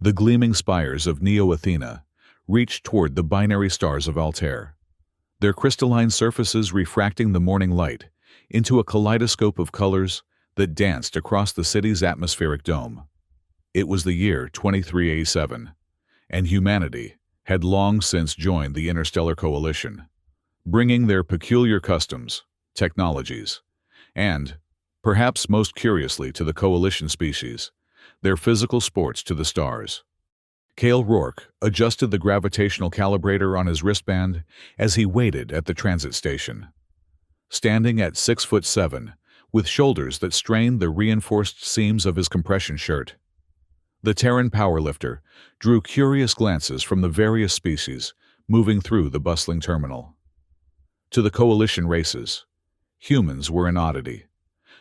The gleaming spires of Neo-Athena reached toward the binary stars of Altair, their crystalline surfaces refracting the morning light into a kaleidoscope of colors that danced across the city's atmospheric dome. It was the year 2387, and humanity had long since joined the Interstellar Coalition, bringing their peculiar customs, technologies, and, perhaps most curiously to the Coalition species, their physical sports to the stars. Cale Rourke adjusted the gravitational calibrator on his wristband as he waited at the transit station. Standing at 6'7", with shoulders that strained the reinforced seams of his compression shirt, the Terran Powerlifter drew curious glances from the various species moving through the bustling terminal. To the Coalition races, humans were an oddity,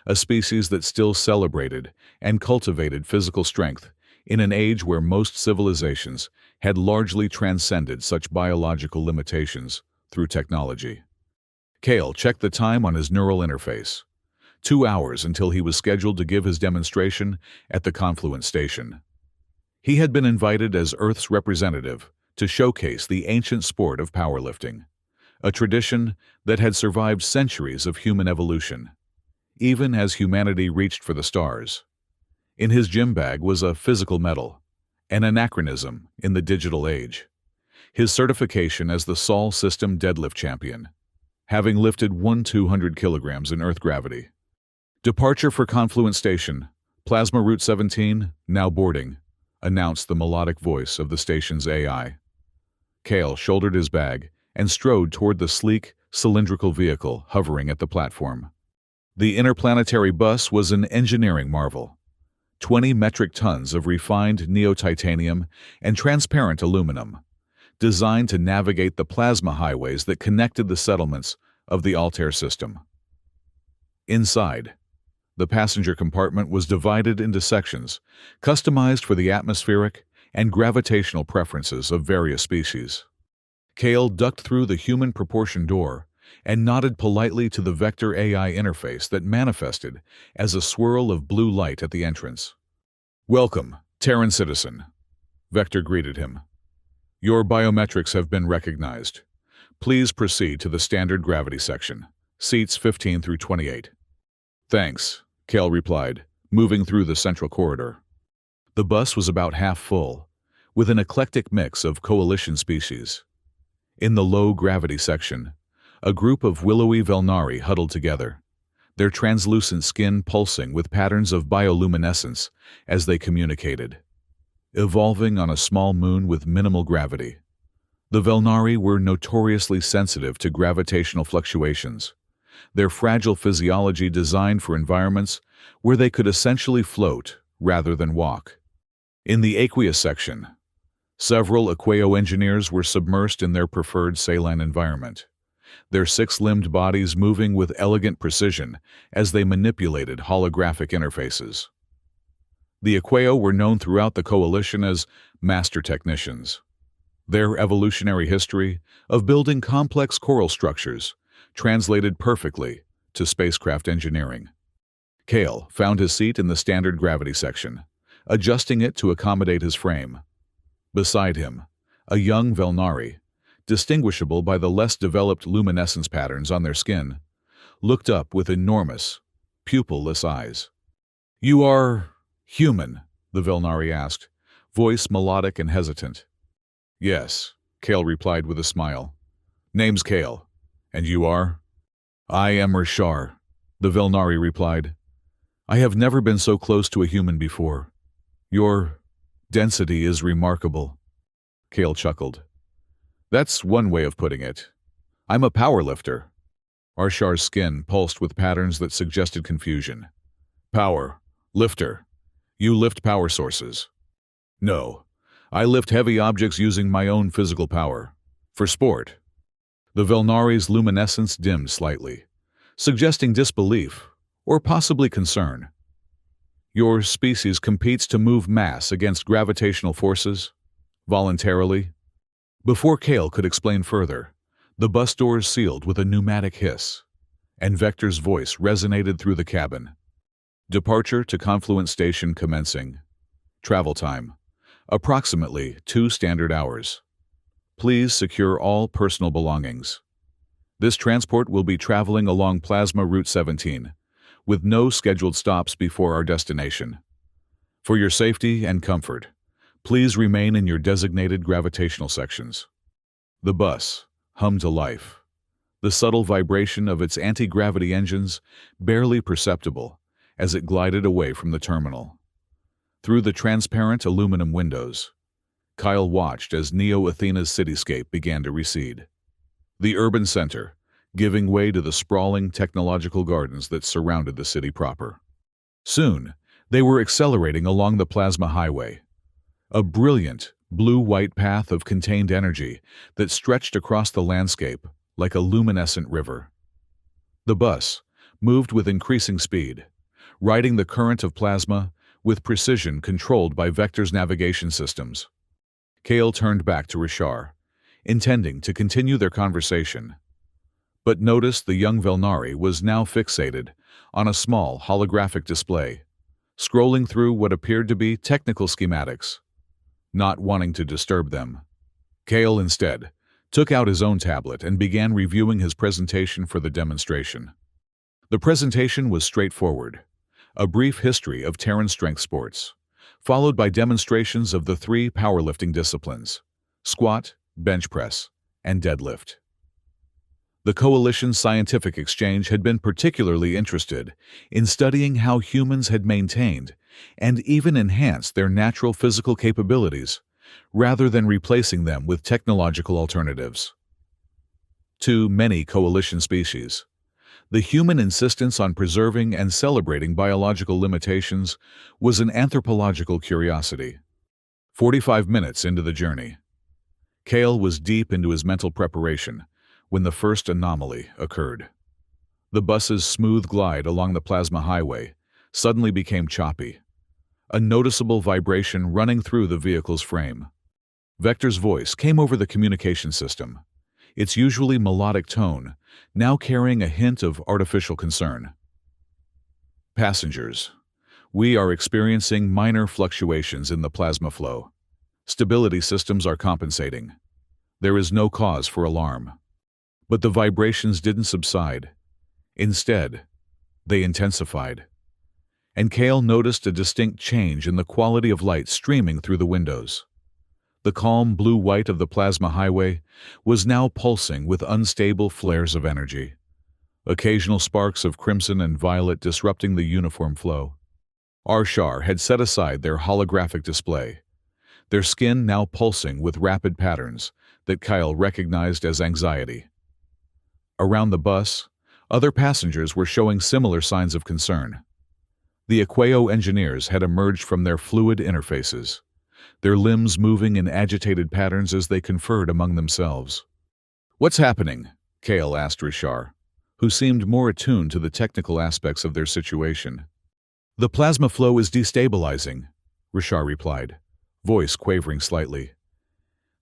a species that still celebrated and cultivated physical strength in an age where most civilizations had largely transcended such biological limitations through technology. Cale checked the time on his neural interface. 2 hours until he was scheduled to give his demonstration at the Confluence Station. He had been invited as Earth's representative to showcase the ancient sport of powerlifting, a tradition that had survived centuries of human evolution, even as humanity reached for the stars. In his gym bag was a physical medal, an anachronism in the digital age, his certification as the Sol System deadlift champion, having lifted 200 kilograms in Earth gravity. Departure for Confluence Station, Plasma Route 17, now boarding, announced the melodic voice of the station's AI. Cale shouldered his bag and strode toward the sleek, cylindrical vehicle hovering at the platform. The interplanetary bus was an engineering marvel. 20 metric tons of refined neo-titanium and transparent aluminum, designed to navigate the plasma highways that connected the settlements of the Altair system. Inside, the passenger compartment was divided into sections, customized for the atmospheric and gravitational preferences of various species. Cale ducked through the human-proportioned door and nodded politely to the Vector AI interface that manifested as a swirl of blue light at the entrance. "Welcome, Terran citizen," Vector greeted him. "Your biometrics have been recognized. Please proceed to the standard gravity section, seats 15 through 28. "Thanks," Cale replied, moving through the central corridor. The bus was about half full, with an eclectic mix of Coalition species. In the low-gravity section, a group of willowy Velnari huddled together, their translucent skin pulsing with patterns of bioluminescence as they communicated. Evolving on a small moon with minimal gravity, the Velnari were notoriously sensitive to gravitational fluctuations, their fragile physiology designed for environments where they could essentially float rather than walk. In the aqueous section, several Aqueo engineers were submersed in their preferred saline environment, their six-limbed bodies moving with elegant precision as they manipulated holographic interfaces. The Aqueo were known throughout the Coalition as master technicians. Their evolutionary history of building complex coral structures translated perfectly to spacecraft engineering. Cale found his seat in the standard gravity section, adjusting it to accommodate his frame. Beside him, a young Velnari, distinguishable by the less developed luminescence patterns on their skin, looked up with enormous, pupil-less eyes. "You are human?" the Velnari asked, voice melodic and hesitant. "Yes," Cale replied with a smile. "Name's Cale. And you are?" "I am Rashar," the Velnari replied. "I have never been so close to a human before. Your density is remarkable." Cale chuckled. "That's one way of putting it. I'm a powerlifter." Arshar's skin pulsed with patterns that suggested confusion. "Power. Lifter. You lift power sources." "No. I lift heavy objects using my own physical power. For sport." The Velnari's luminescence dimmed slightly, suggesting disbelief, or possibly concern. "Your species competes to move mass against gravitational forces? Voluntarily?" Before Cale could explain further, the bus doors sealed with a pneumatic hiss, and Vector's voice resonated through the cabin. "Departure to Confluence Station commencing. Travel time, Approximately 2 standard hours. Please secure all personal belongings. This transport will be traveling along Plasma Route 17, with no scheduled stops before our destination. For your safety and comfort, please remain in your designated gravitational sections. The bus hummed to life, the subtle vibration of its anti-gravity engines barely perceptible as it glided away from the terminal. Through the transparent aluminum windows, Kyle watched as Neo-Athena's cityscape began to recede. The urban center, giving way to the sprawling technological gardens that surrounded the city proper. Soon, they were accelerating along the Plasma Highway, a brilliant, blue-white path of contained energy that stretched across the landscape like a luminescent river. The bus moved with increasing speed, riding the current of plasma with precision controlled by Vector's navigation systems. Kale turned back to Rishar, intending to continue their conversation, but noticed the young Velnari was now fixated on a small holographic display, scrolling through what appeared to be technical schematics. Not wanting to disturb them, Kale instead took out his own tablet and began reviewing his presentation for the demonstration. The presentation was straightforward, a brief history of Terran strength sports, followed by demonstrations of the 3 powerlifting disciplines: squat, bench press, and deadlift. The Coalition's scientific exchange had been particularly interested in studying how humans had maintained and even enhanced their natural physical capabilities, rather than replacing them with technological alternatives. To many Coalition species, the human insistence on preserving and celebrating biological limitations was an anthropological curiosity. 45 minutes into the journey, Kale was deep into his mental preparation when the first anomaly occurred. The bus's smooth glide along the Plasma Highway suddenly became choppy, a noticeable vibration running through the vehicle's frame. Vector's voice came over the communication system, its usually melodic tone now carrying a hint of artificial concern. Passengers, we are experiencing minor fluctuations in the plasma flow. Stability systems are compensating. There is no cause for alarm. But the vibrations didn't subside. Instead, they intensified. And Kale noticed a distinct change in the quality of light streaming through the windows. The calm blue-white of the Plasma Highway was now pulsing with unstable flares of energy, occasional sparks of crimson and violet disrupting the uniform flow. Arshar had set aside their holographic display, their skin now pulsing with rapid patterns that Kyle recognized as anxiety. Around the bus, other passengers were showing similar signs of concern. The Aqueo engineers had emerged from their fluid interfaces, their limbs moving in agitated patterns as they conferred among themselves. "What's happening?" Kale asked Rishar, who seemed more attuned to the technical aspects of their situation. "The plasma flow is destabilizing," Rishar replied, voice quavering slightly.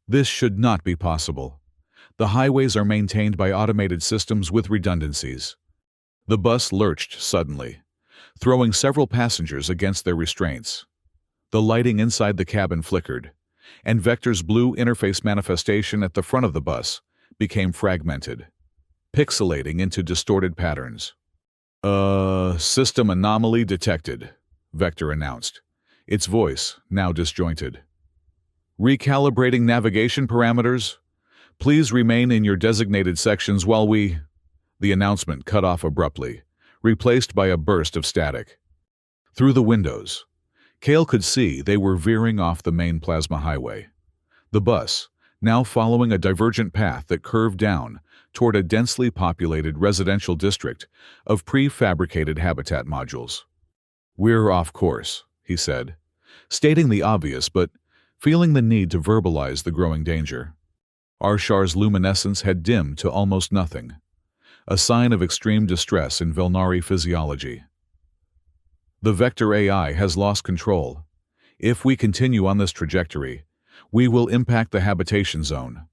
"This should not be possible. The highways are maintained by automated systems with redundancies." The bus lurched suddenly, throwing several passengers against their restraints. The lighting inside the cabin flickered, and Vector's blue interface manifestation at the front of the bus became fragmented, pixelating into distorted patterns. System anomaly detected," Vector announced, its voice now disjointed. "Recalibrating navigation parameters. Please remain in your designated sections while we—" The announcement cut off abruptly, replaced by a burst of static. Through the windows, Kale could see they were veering off the main Plasma Highway. The bus, now following a divergent path that curved down toward a densely populated residential district of prefabricated habitat modules. "We're off course," he said, stating the obvious but feeling the need to verbalize the growing danger. Arshar's luminescence had dimmed to almost nothing, a sign of extreme distress in Velnari physiology. "The Vector AI has lost control. If we continue on this trajectory, we will impact the habitation zone."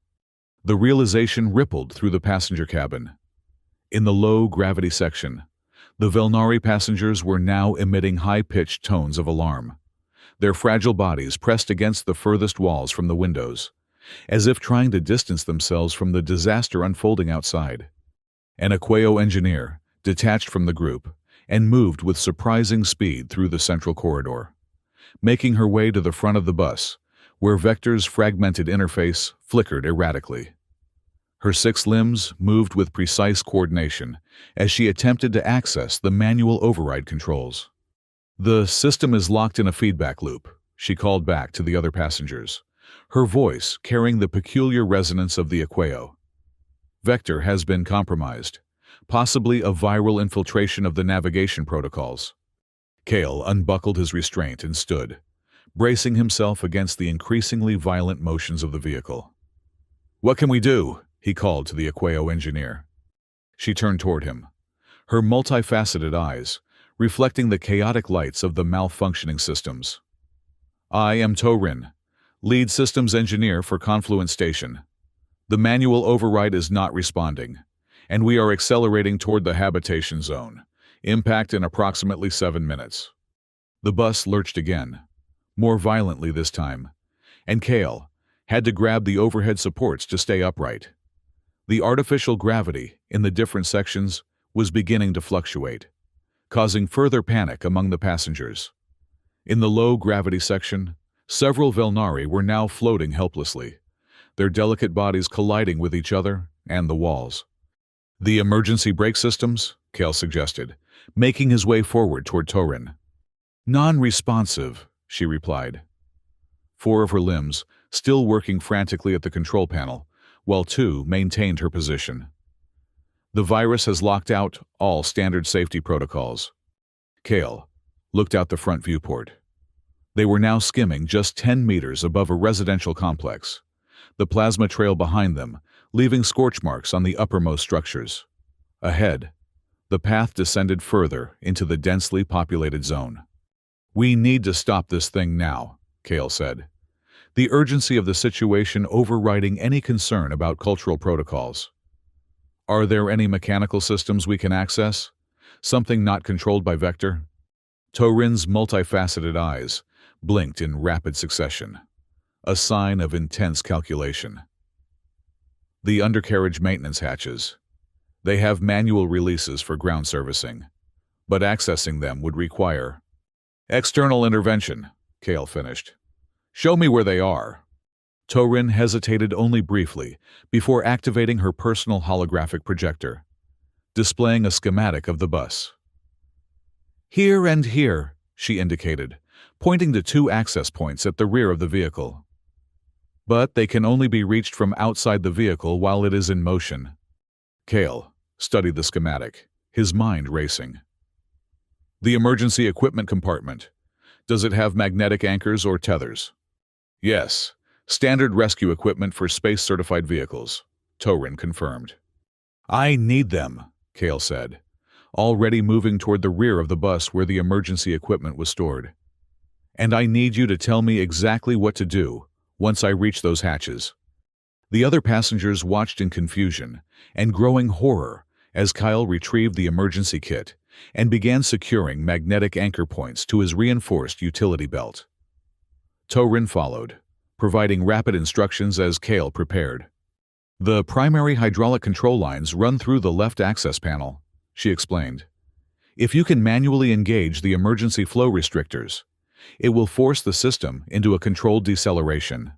The realization rippled through the passenger cabin. In the low-gravity section, the Velnari passengers were now emitting high-pitched tones of alarm, their fragile bodies pressed against the furthest walls from the windows, as if trying to distance themselves from the disaster unfolding outside. An Aqueo engineer detached from the group and moved with surprising speed through the central corridor, making her way to the front of the bus, where Vector's fragmented interface flickered erratically. Her 6 limbs moved with precise coordination as she attempted to access the manual override controls. "The system is locked in a feedback loop," she called back to the other passengers, her voice carrying the peculiar resonance of the Aqueo. "Vector has been compromised, possibly a viral infiltration of the navigation protocols." Kale unbuckled his restraint and stood, bracing himself against the increasingly violent motions of the vehicle. "What can we do?" he called to the Aqueo engineer. She turned toward him, her multifaceted eyes reflecting the chaotic lights of the malfunctioning systems. "I am Terran, lead systems engineer for Confluence Station. The manual override is not responding, and we are accelerating toward the habitation zone. Impact in approximately 7 minutes." The bus lurched again, more violently this time, and Kale had to grab the overhead supports to stay upright. The artificial gravity in the different sections was beginning to fluctuate, causing further panic among the passengers. In the low-gravity section, several Velnari were now floating helplessly, their delicate bodies colliding with each other and the walls. "The emergency brake systems?" Kale suggested, making his way forward toward Terran. "Non-responsive," she replied. 4 of her limbs still working frantically at the control panel, while 2 maintained her position. "The virus has locked out all standard safety protocols." Kale looked out the front viewport. They were now skimming just 10 meters above a residential complex, the plasma trail behind them leaving scorch marks on the uppermost structures. Ahead, the path descended further into the densely populated zone. "We need to stop this thing now," Kale said, the urgency of the situation overriding any concern about cultural protocols. "Are there any mechanical systems we can access? Something not controlled by Vector?" Terran's multifaceted eyes blinked in rapid succession, a sign of intense calculation. "The undercarriage maintenance hatches. They have manual releases for ground servicing, but accessing them would require external intervention," Kale finished. "Show me where they are." Terran hesitated only briefly before activating her personal holographic projector, displaying a schematic of the bus. "Here and here," she indicated, pointing to 2 access points at the rear of the vehicle. "But they can only be reached from outside the vehicle while it is in motion." Kale studied the schematic, his mind racing. "The emergency equipment compartment. Does it have magnetic anchors or tethers?" "Yes, standard rescue equipment for space-certified vehicles," Terran confirmed. "I need them," Kale said, already moving toward the rear of the bus where the emergency equipment was stored. "And I need you to tell me exactly what to do once I reach those hatches." The other passengers watched in confusion and growing horror as Kyle retrieved the emergency kit and began securing magnetic anchor points to his reinforced utility belt. Terran followed, providing rapid instructions as Kale prepared. "The primary hydraulic control lines run through the left access panel," she explained. "If you can manually engage the emergency flow restrictors, it will force the system into a controlled deceleration."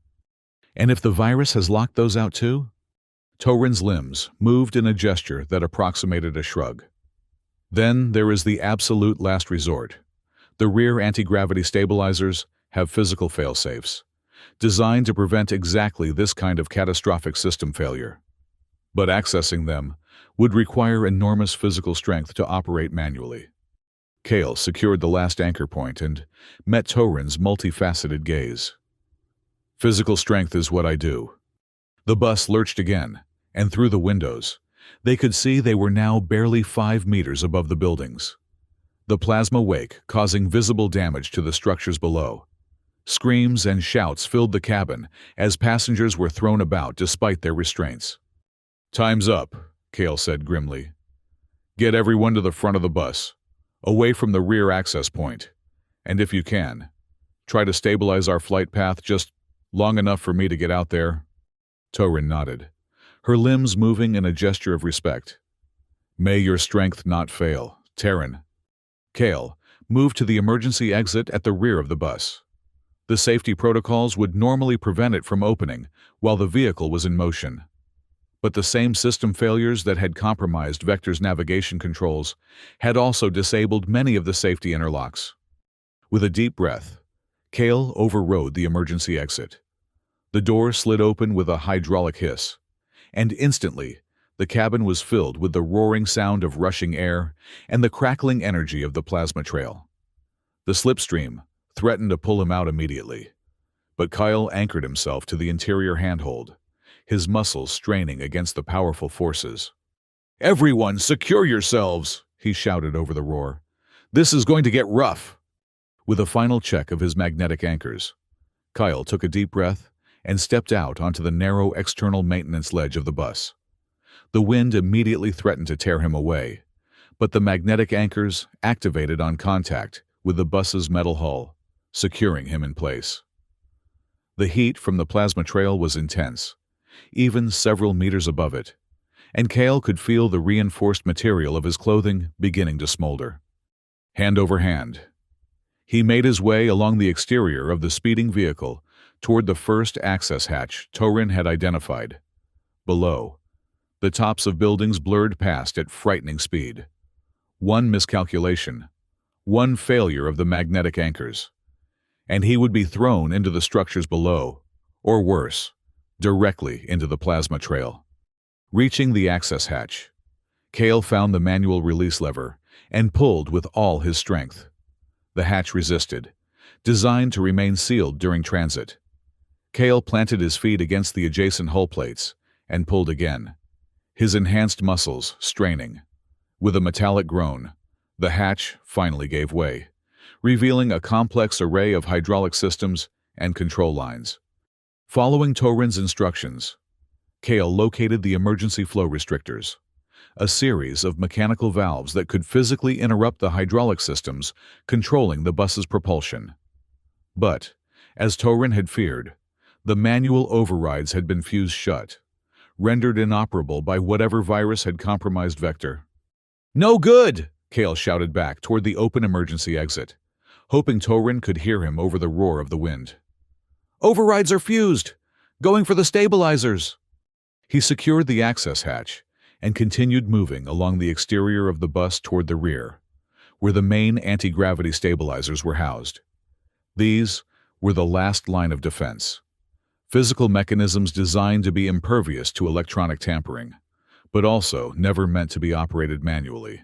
"And if the virus has locked those out too?" Terran's limbs moved in a gesture that approximated a shrug. "Then there is the absolute last resort. The rear anti-gravity stabilizers have physical fail-safes, designed to prevent exactly this kind of catastrophic system failure. But accessing them would require enormous physical strength to operate manually." Kale secured the last anchor point and met Terran's multifaceted gaze. "Physical strength is what I do." The bus lurched again, and through the windows, they could see they were now barely 5 meters above the buildings, the plasma wake causing visible damage to the structures below. Screams and shouts filled the cabin as passengers were thrown about despite their restraints. "Time's up," Kale said grimly. "Get everyone to the front of the bus, away from the rear access point, and if you can, Try to stabilize our flight path just long enough for me to get out there? Torin nodded, her limbs moving in a gesture of respect. May your strength not fail, Terran. Kale moved to the emergency exit at the rear of the bus. The safety protocols would normally prevent it from opening while the vehicle was in motion. But the same system failures that had compromised Vector's navigation controls had also disabled many of the safety interlocks. With a deep breath, Kale overrode the emergency exit. The door slid open with a hydraulic hiss, and instantly, the cabin was filled with the roaring sound of rushing air and the crackling energy of the plasma trail. The slipstream threatened to pull him out immediately, but Kyle anchored himself to the interior handhold, his muscles straining against the powerful forces. "Everyone, secure yourselves!" he shouted over the roar. "This is going to get rough!" With a final check of his magnetic anchors, Kyle took a deep breath and stepped out onto the narrow external maintenance ledge of the bus. The wind immediately threatened to tear him away, but the magnetic anchors activated on contact with the bus's metal hull, securing him in place. The heat from the plasma trail was intense, even several meters above it, and Kale could feel the reinforced material of his clothing beginning to smolder. Hand over hand, he made his way along the exterior of the speeding vehicle toward the first access hatch Torin had identified. Below, the tops of buildings blurred past at frightening speed. One miscalculation, one failure of the magnetic anchors, and he would be thrown into the structures below, or worse, directly into the plasma trail. Reaching the access hatch, Kale found the manual release lever and pulled with all his strength. The hatch resisted, designed to remain sealed during transit. Kale planted his feet against the adjacent hull plates and pulled again, his enhanced muscles straining. With a metallic groan, the hatch finally gave way, revealing a complex array of hydraulic systems and control lines. Following Torin's instructions, Kale located the emergency flow restrictors, a series of mechanical valves that could physically interrupt the hydraulic systems controlling the bus's propulsion. But, as Torin had feared, the manual overrides had been fused shut, rendered inoperable by whatever virus had compromised Vector. "No good!" Kale shouted back toward the open emergency exit, hoping Torin could hear him over the roar of the wind. "Overrides are fused! Going for the stabilizers!" He secured the access hatch and continued moving along the exterior of the bus toward the rear, where the main anti-gravity stabilizers were housed. These were the last line of defense, physical mechanisms designed to be impervious to electronic tampering, but also never meant to be operated manually.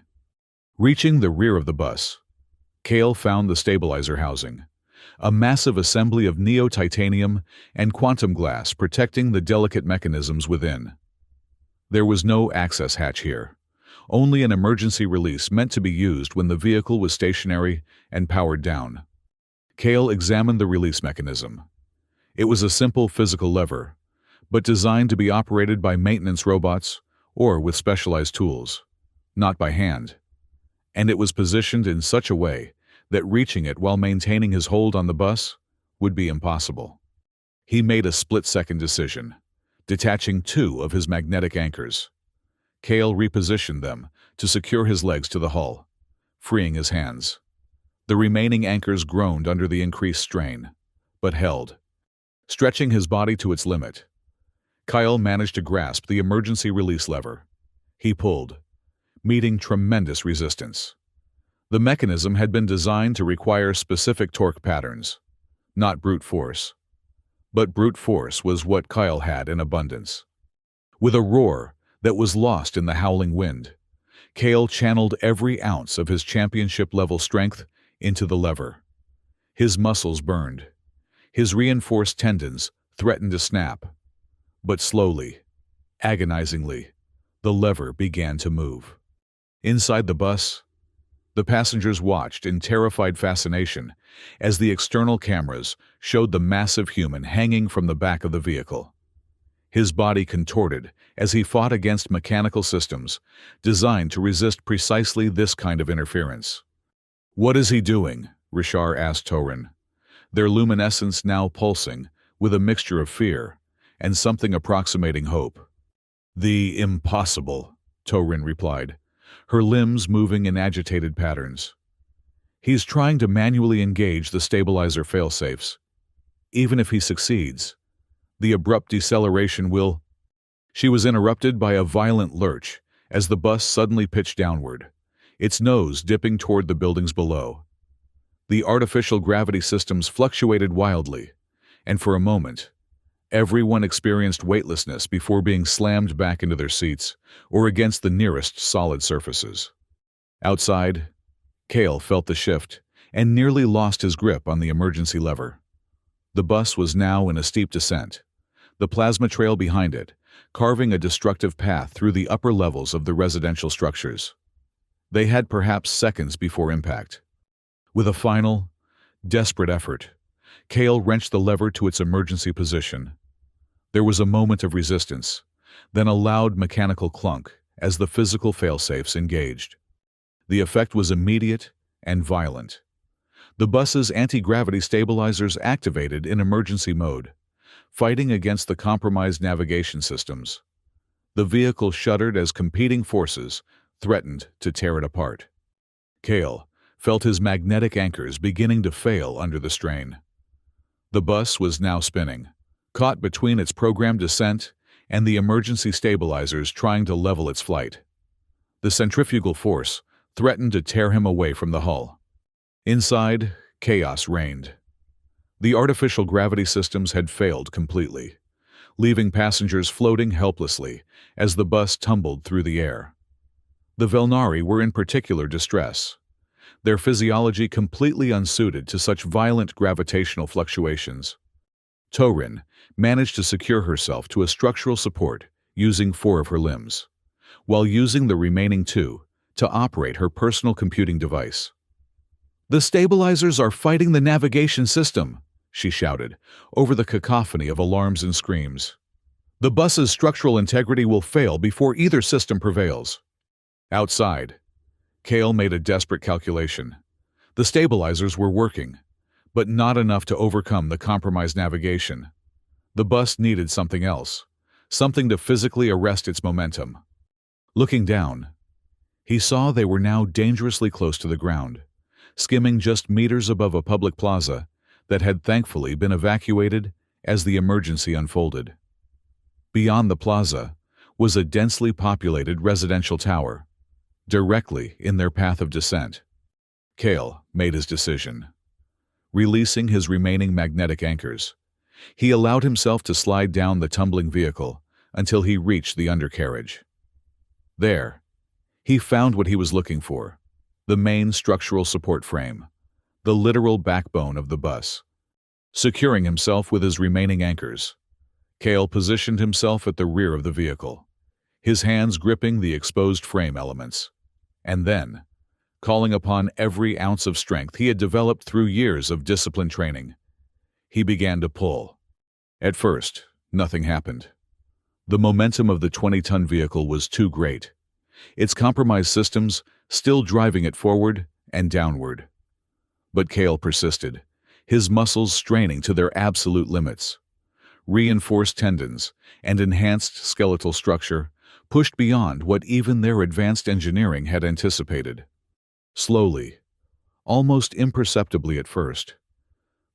Reaching the rear of the bus, Kale found the stabilizer housing, a massive assembly of neo-titanium and quantum glass protecting the delicate mechanisms within. There was no access hatch here, only an emergency release meant to be used when the vehicle was stationary and powered down. Kale examined the release mechanism. It was a simple physical lever, but designed to be operated by maintenance robots or with specialized tools, not by hand. And it was positioned in such a way that reaching it while maintaining his hold on the bus would be impossible. He made a split-second decision, detaching 2 of his magnetic anchors. Kale repositioned them to secure his legs to the hull, freeing his hands. The remaining anchors groaned under the increased strain, but held. Stretching his body to its limit, Kyle managed to grasp the emergency release lever. He pulled, meeting tremendous resistance. The mechanism had been designed to require specific torque patterns, not brute force. But brute force was what Kyle had in abundance. With a roar that was lost in the howling wind, Kale channeled every ounce of his championship-level strength into the lever. His muscles burned. His reinforced tendons threatened to snap. But slowly, agonizingly, the lever began to move. Inside the bus, the passengers watched in terrified fascination as the external cameras showed the massive human hanging from the back of the vehicle. His body contorted as he fought against mechanical systems designed to resist precisely this kind of interference. "What is he doing?" Rishar asked Torin. their luminescence now pulsing with a mixture of fear and something approximating hope. "The impossible," Torin replied, her limbs moving in agitated patterns. "He's trying to manually engage the stabilizer failsafes. Even if he succeeds, the abrupt deceleration will—" She was interrupted by a violent lurch as the bus suddenly pitched downward, its nose dipping toward the buildings below. The artificial gravity systems fluctuated wildly, and for a moment, everyone experienced weightlessness before being slammed back into their seats or against the nearest solid surfaces. Outside, Cale felt the shift and nearly lost his grip on the emergency lever. The bus was now in a steep descent, the plasma trail behind it, carving a destructive path through the upper levels of the residential structures. They had perhaps seconds before impact. With a final, desperate effort, Cale wrenched the lever to its emergency position. There was a moment of resistance, then a loud mechanical clunk as the physical failsafes engaged. The effect was immediate and violent. The bus's anti-gravity stabilizers activated in emergency mode, fighting against the compromised navigation systems. The vehicle shuddered as competing forces threatened to tear it apart. Cale felt his magnetic anchors beginning to fail under the strain. The bus was now spinning, caught between its programmed descent and the emergency stabilizers trying to level its flight. The centrifugal force threatened to tear him away from the hull. Inside, chaos reigned. The artificial gravity systems had failed completely, leaving passengers floating helplessly as the bus tumbled through the air. The Velnari were in particular distress, their physiology completely unsuited to such violent gravitational fluctuations. Torin managed to secure herself to a structural support using 4 of her limbs, while using the remaining 2 to operate her personal computing device. "The stabilizers are fighting the navigation system," she shouted, over the cacophony of alarms and screams. "The bus's structural integrity will fail before either system prevails." Outside, Cale made a desperate calculation. The stabilizers were working, but not enough to overcome the compromised navigation. The bus needed something else, something to physically arrest its momentum. Looking down, he saw they were now dangerously close to the ground, skimming just meters above a public plaza that had thankfully been evacuated as the emergency unfolded. Beyond the plaza was a densely populated residential tower, directly in their path of descent. Cale made his decision. Releasing his remaining magnetic anchors, he allowed himself to slide down the tumbling vehicle until he reached the undercarriage. There, he found what he was looking for, the main structural support frame, the literal backbone of the bus. Securing himself with his remaining anchors, Cale positioned himself at the rear of the vehicle, his hands gripping the exposed frame elements. And then, calling upon every ounce of strength he had developed through years of disciplined training, he began to pull. At first, nothing happened. The momentum of the 20-ton vehicle was too great, its compromised systems still driving it forward and downward. But Cale persisted, his muscles straining to their absolute limits. Reinforced tendons and enhanced skeletal structure pushed beyond what even their advanced engineering had anticipated. Slowly, almost imperceptibly at first,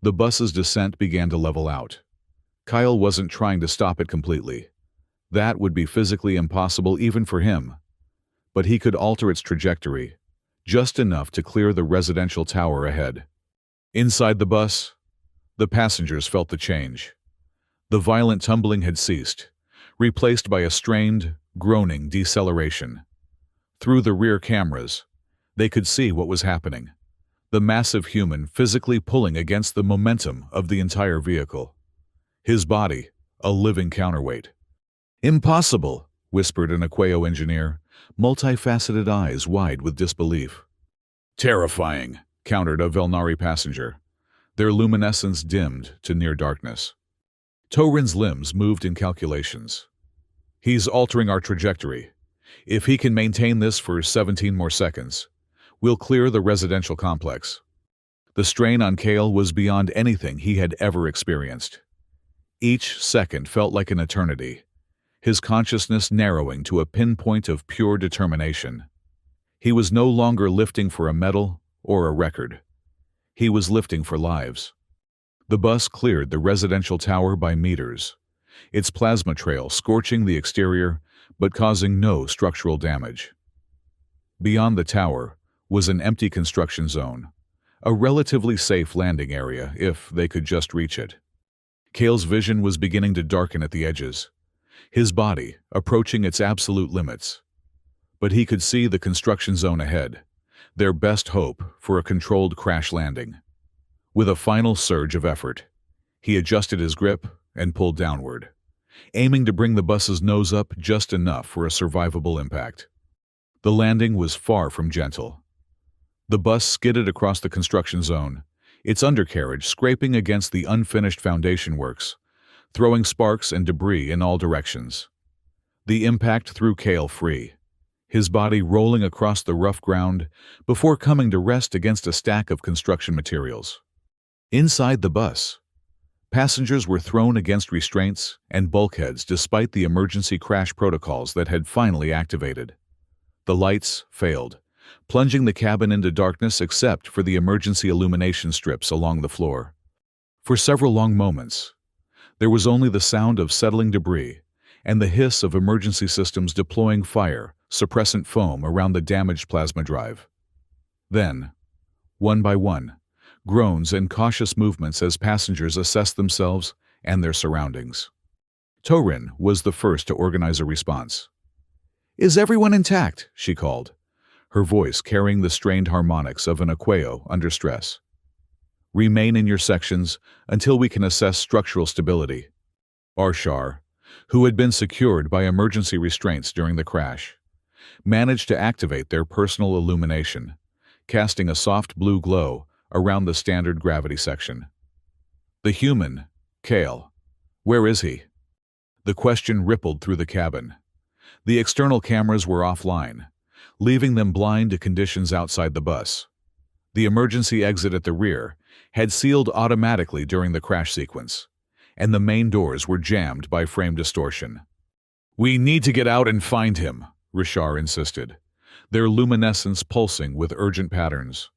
the bus's descent began to level out. Cale wasn't trying to stop it completely. That would be physically impossible even for him. But he could alter its trajectory, just enough to clear the residential tower ahead. Inside the bus, the passengers felt the change. The violent tumbling had ceased, replaced by a strained, groaning deceleration. Through the rear cameras, they could see what was happening, the massive human physically pulling against the momentum of the entire vehicle. His body, a living counterweight. "Impossible," whispered an Aqueo engineer, multifaceted eyes wide with disbelief. "Terrifying," countered a Velnari passenger, their luminescence dimmed to near darkness. Torin's limbs moved in calculations. "He's altering our trajectory. If he can maintain this for 17 more seconds, we'll clear the residential complex." The strain on Cale was beyond anything he had ever experienced. Each second felt like an eternity, his consciousness narrowing to a pinpoint of pure determination. He was no longer lifting for a medal or a record. He was lifting for lives. The bus cleared the residential tower by meters, its plasma trail scorching the exterior but causing no structural damage. Beyond the tower was an empty construction zone, a relatively safe landing area if they could just reach it. Cale's vision was beginning to darken at the edges, his body approaching its absolute limits. But he could see the construction zone ahead, their best hope for a controlled crash landing. With a final surge of effort, he adjusted his grip and pulled downward, aiming to bring the bus's nose up just enough for a survivable impact. The landing was far from gentle. The bus skidded across the construction zone, its undercarriage scraping against the unfinished foundation works, throwing sparks and debris in all directions. The impact threw Cale free, his body rolling across the rough ground before coming to rest against a stack of construction materials. Inside the bus, passengers were thrown against restraints and bulkheads despite the emergency crash protocols that had finally activated. The lights failed, plunging the cabin into darkness except for the emergency illumination strips along the floor. For several long moments, there was only the sound of settling debris and the hiss of emergency systems deploying fire, suppressant foam around the damaged plasma drive. Then, one by one, groans and cautious movements as passengers assessed themselves and their surroundings. Terran was the first to organize a response. "Is everyone intact?" she called, her voice carrying the strained harmonics of an Aqueo under stress. "Remain in your sections until we can assess structural stability." Arshar, who had been secured by emergency restraints during the crash, managed to activate their personal illumination, casting a soft blue glow around the standard gravity section. "The human, Cale, where is he?" The question rippled through the cabin. The external cameras were offline, leaving them blind to conditions outside the bus. The emergency exit at the rear had sealed automatically during the crash sequence, and the main doors were jammed by frame distortion. "We need to get out and find him," Rishar insisted, their luminescence pulsing with urgent patterns.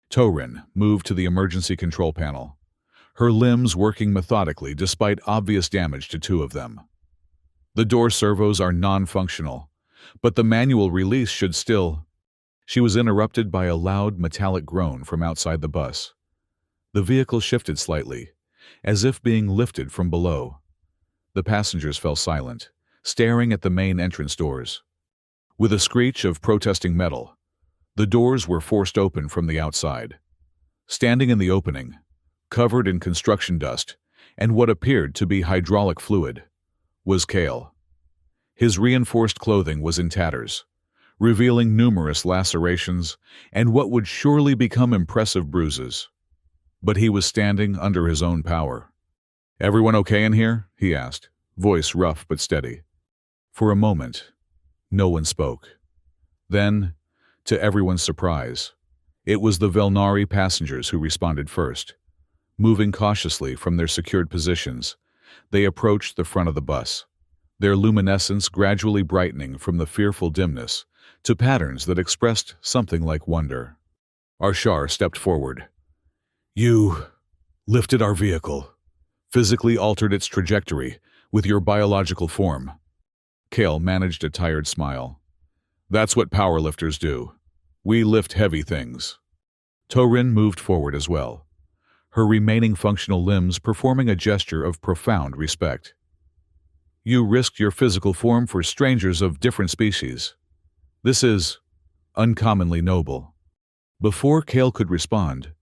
Terran moved to the emergency control panel, her limbs working methodically despite obvious damage to two of them. "The door servos are non-functional, but the manual release should still—" She was interrupted by a loud metallic groan from outside the bus. The vehicle shifted slightly, as if being lifted from below. The passengers fell silent, staring at the main entrance doors. With a screech of protesting metal, the doors were forced open from the outside. Standing in the opening, covered in construction dust and what appeared to be hydraulic fluid, was Cale. His reinforced clothing was in tatters, revealing numerous lacerations and what would surely become impressive bruises. But he was standing under his own power. "Everyone okay in here?" he asked, voice rough but steady. For a moment, no one spoke. Then, to everyone's surprise, it was the Velnari passengers who responded first. Moving cautiously from their secured positions, they approached the front of the bus, their luminescence gradually brightening from the fearful dimness to patterns that expressed something like wonder. Arshar stepped forward. "You lifted our vehicle, physically altered its trajectory with your biological form." Cale managed a tired smile. "That's what powerlifters do. We lift heavy things." Terran moved forward as well, her remaining functional limbs performing a gesture of profound respect. "You risked your physical form for strangers of different species. This is uncommonly noble." Before Cale could respond,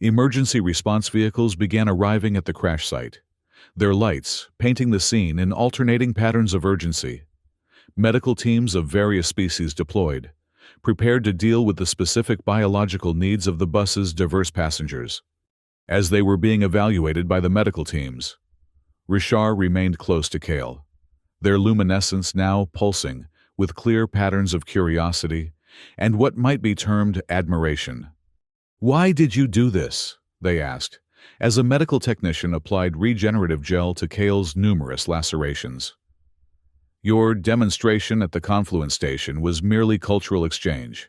emergency response vehicles began arriving at the crash site, their lights painting the scene in alternating patterns of urgency. Medical teams of various species deployed, prepared to deal with the specific biological needs of the bus's diverse passengers. As they were being evaluated by the medical teams, Rishar remained close to Cale, their luminescence now pulsing with clear patterns of curiosity and what might be termed admiration. "Why did you do this?" they asked, as a medical technician applied regenerative gel to Kale's numerous lacerations. "Your demonstration at the Confluence Station was merely cultural exchange.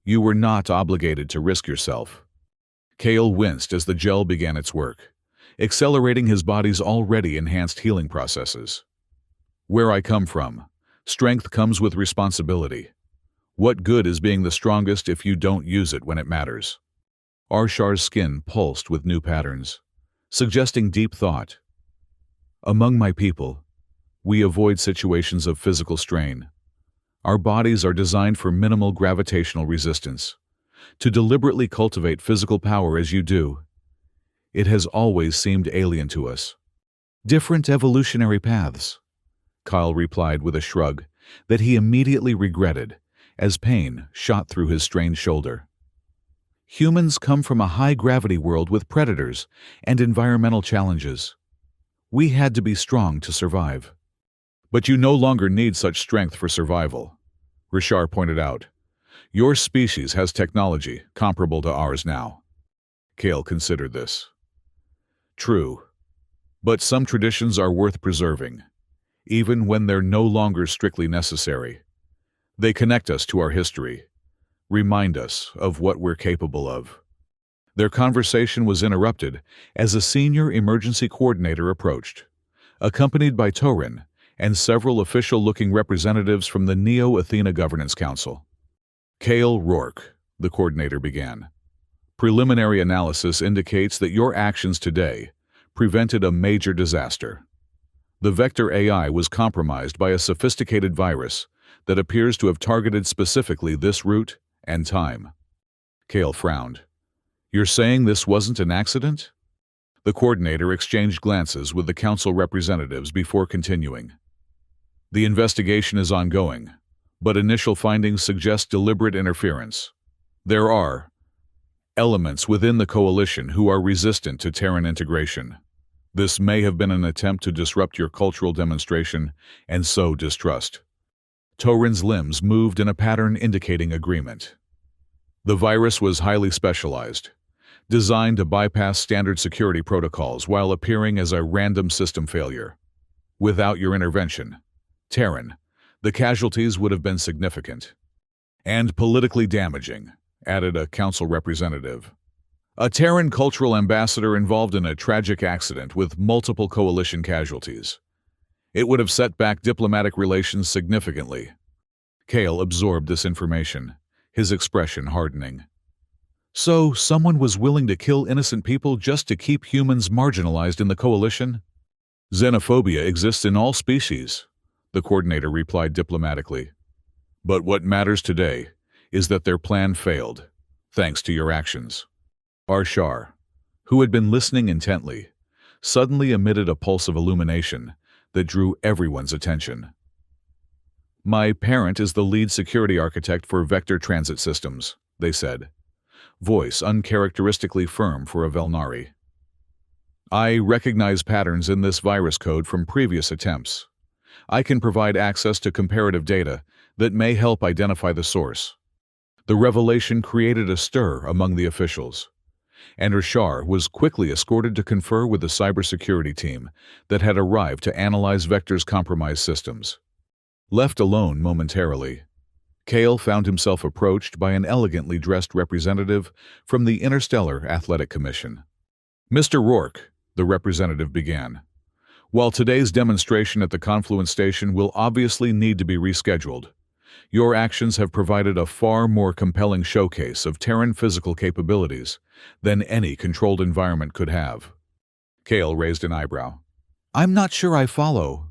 You were not obligated to risk yourself." Kale winced as the gel began its work, accelerating his body's already enhanced healing processes. "Where I come from, strength comes with responsibility. What good is being the strongest if you don't use it when it matters?" Arshar's skin pulsed with new patterns, suggesting deep thought. "Among my people, we avoid situations of physical strain. Our bodies are designed for minimal gravitational resistance. To deliberately cultivate physical power as you do, it has always seemed alien to us." "Different evolutionary paths," Kyle replied with a shrug that he immediately regretted as pain shot through his strained shoulder. "Humans come from a high-gravity world with predators and environmental challenges. We had to be strong to survive." "But you no longer need such strength for survival," Rishar pointed out. "Your species has technology comparable to ours now." Kale considered this. "True, but some traditions are worth preserving, even when they're no longer strictly necessary. They connect us to our history, remind us of what we're capable of." Their conversation was interrupted as a senior emergency coordinator approached, accompanied by Terran and several official-looking representatives from the Neo-Athena Governance Council. "Kale Rourke," the coordinator began. "Preliminary analysis indicates that your actions today prevented a major disaster. The Vector AI was compromised by a sophisticated virus that appears to have targeted specifically this route and time." Kale frowned. "You're saying this wasn't an accident?" The coordinator exchanged glances with the council representatives before continuing. "The investigation is ongoing, but initial findings suggest deliberate interference. There are elements within the coalition who are resistant to Terran integration. This may have been an attempt to disrupt your cultural demonstration and sow distrust." Torin's limbs moved in a pattern indicating agreement. "The virus was highly specialized, designed to bypass standard security protocols while appearing as a random system failure. Without your intervention, Terran, the casualties would have been significant. And politically damaging," added a council representative. "A Terran cultural ambassador involved in a tragic accident with multiple coalition casualties. It would have set back diplomatic relations significantly." Kale absorbed this information, his expression hardening. "So, someone was willing to kill innocent people just to keep humans marginalized in the coalition?" "Xenophobia exists in all species," the coordinator replied diplomatically. "But what matters today is that their plan failed, thanks to your actions." Arshar, who had been listening intently, suddenly emitted a pulse of illumination that drew everyone's attention. "My parent is the lead security architect for Vector Transit Systems," they said, voice uncharacteristically firm for a Velnari. "I recognize patterns in this virus code from previous attempts. I can provide access to comparative data that may help identify the source." The revelation created a stir among the officials, and Rishar was quickly escorted to confer with the cybersecurity team that had arrived to analyze Vector's compromised systems. Left alone momentarily, Kale found himself approached by an elegantly dressed representative from the Interstellar Athletic Commission. "Mr. Rourke," the representative began, "while today's demonstration at the Confluence Station will obviously need to be rescheduled, your actions have provided a far more compelling showcase of Terran physical capabilities than any controlled environment could have." Kale raised an eyebrow. "I'm not sure I follow."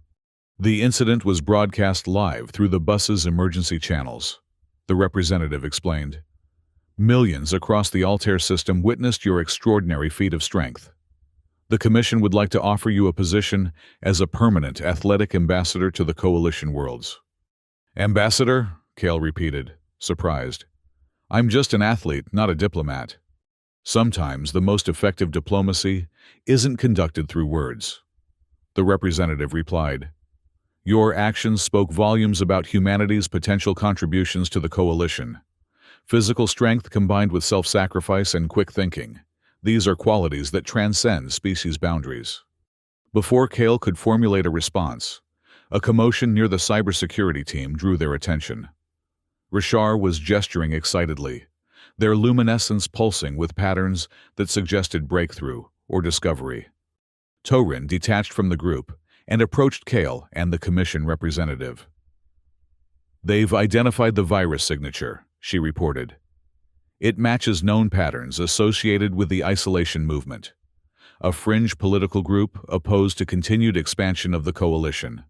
"The incident was broadcast live through the bus's emergency channels," the representative explained. "Millions across the Altair system witnessed your extraordinary feat of strength. The Commission would like to offer you a position as a permanent athletic ambassador to the Coalition worlds." "Ambassador?" Kale repeated, surprised. "I'm just an athlete, not a diplomat." "Sometimes the most effective diplomacy isn't conducted through words," the representative replied. "Your actions spoke volumes about humanity's potential contributions to the Coalition. Physical strength combined with self-sacrifice and quick thinking. These are qualities that transcend species boundaries. Before Kale could formulate a response, a commotion near the cybersecurity team drew their attention. Rishar was gesturing excitedly, their luminescence pulsing with patterns that suggested breakthrough or discovery. Terran detached from the group and approached Kale and the commission representative. "They've identified the virus signature," she reported. "It matches known patterns associated with the isolation movement, a fringe political group opposed to continued expansion of the coalition."